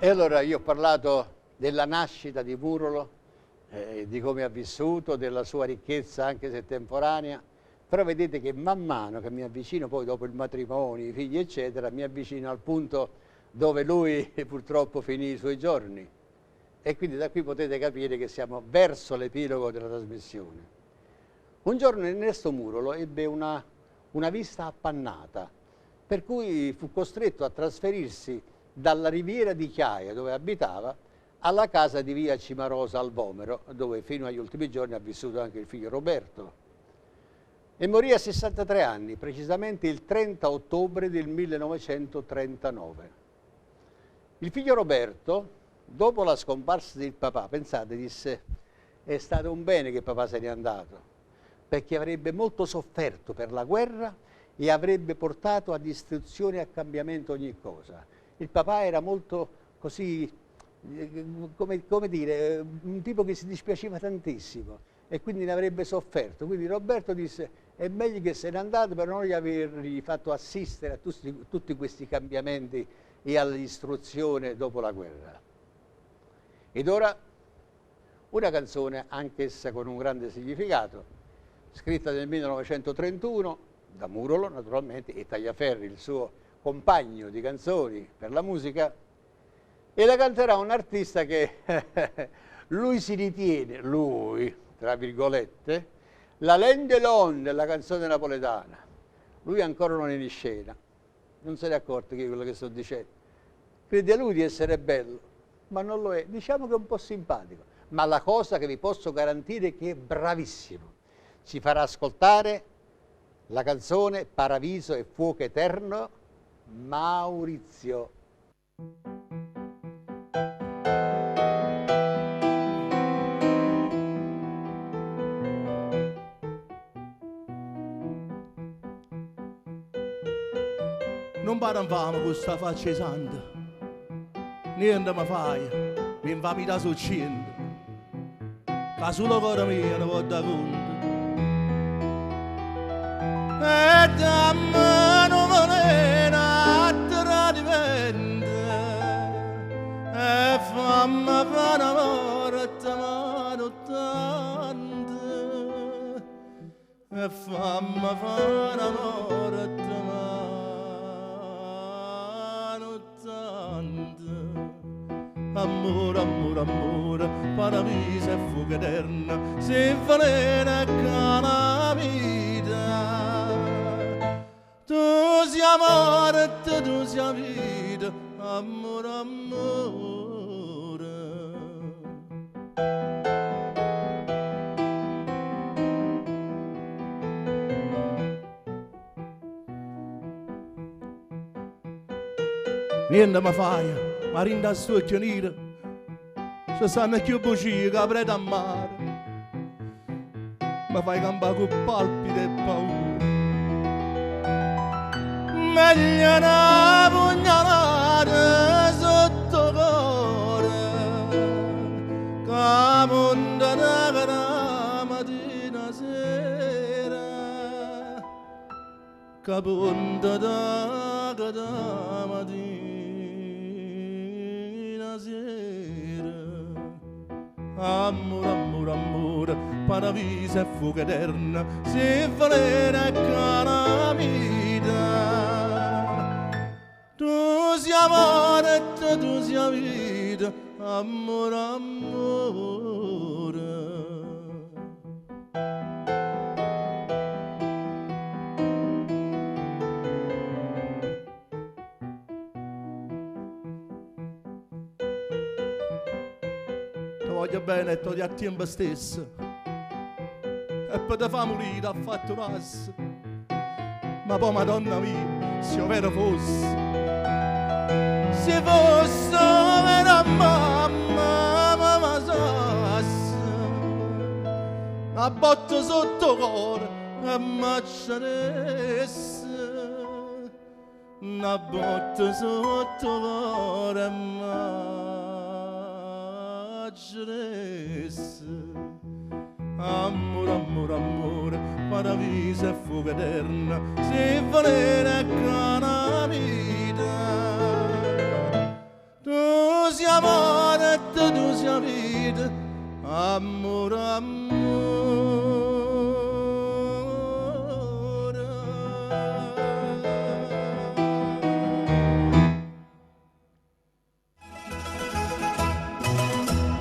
E allora io ho parlato della nascita di Murolo, di come ha vissuto, della sua ricchezza anche se temporanea, però vedete che man mano che mi avvicino, poi dopo il matrimonio, i figli eccetera, mi avvicino al punto dove lui purtroppo finì i suoi giorni. E quindi da qui potete capire che siamo verso l'epilogo della trasmissione. Un giorno Ernesto Murolo ebbe una vista appannata, per cui fu costretto a trasferirsi dalla riviera di Chiaia, dove abitava, alla casa di via Cimarosa al Vomero, dove fino agli ultimi giorni ha vissuto anche il figlio Roberto. E morì a 63 anni, precisamente il 30 ottobre del 1939. Il figlio Roberto, dopo la scomparsa del papà, pensate, disse: è stato un bene che papà se n'è andato, perché avrebbe molto sofferto per la guerra e avrebbe portato a distruzione e a cambiamento ogni cosa. Il papà era molto così, come dire, un tipo che si dispiaceva tantissimo e quindi ne avrebbe sofferto. Quindi Roberto disse: è meglio che se n'è andato per non avergli fatto assistere a tutti questi cambiamenti e alla distruzione dopo la guerra. Ed ora una canzone, anch'essa con un grande significato, scritta nel 1931 da Murolo naturalmente, e Tagliaferri, il suo compagno di canzoni per la musica, e la canterà un artista che lui si ritiene, lui, tra virgolette, l'Alain Delon della canzone napoletana. Lui ancora non è in scena, non se ne è accorto che è quello che sto dicendo. Crede a lui di essere bello, ma non lo è. Diciamo che è un po' simpatico, ma la cosa che vi posso garantire è che è bravissimo. Ci farà ascoltare la canzone Paradiso e fuoco eterno, Maurizio. Non parlavamo con questa faccia santa, niente mi fai, mi fa mi da succedendo, che solo cuore mio ne può da conto. E dammi non volena a tradimento, e fammi fare amore a te mano tanto, e fammi fare amore a te mano tanto. Amore, amore, amore, paradiso e fuoco eterno, se valena calamita. Tu sei amore, tu sei vita, amore, amore. Niente mi fai, ma rinda a suocchio nero, ci stanno più bugie che aprete a mare, mi fai campare con palpiti e paura. Meglio una pugnalata sotto cuore, che monta da mattina sera, che monta da mattina sera. Amore, amore, amore, paradiso e fuoco eterno, se valena calamita. Tu sei amore, tu sei vita, amore, amore. Ti voglio bene e ti a tempo stesso, e poi ti fa morire a fatto nasso, ma poi madonna mia, se io vero fosse, se fosse vera mamma, mamma sasse, a botte sotto cuore e m'acceresse, una botte sotto cuore e m'acceresse. Amore, amore, amore, paradiso e fuoco eterno, se valena calamita. Tu sia amore e tu sia vita, amore, amore.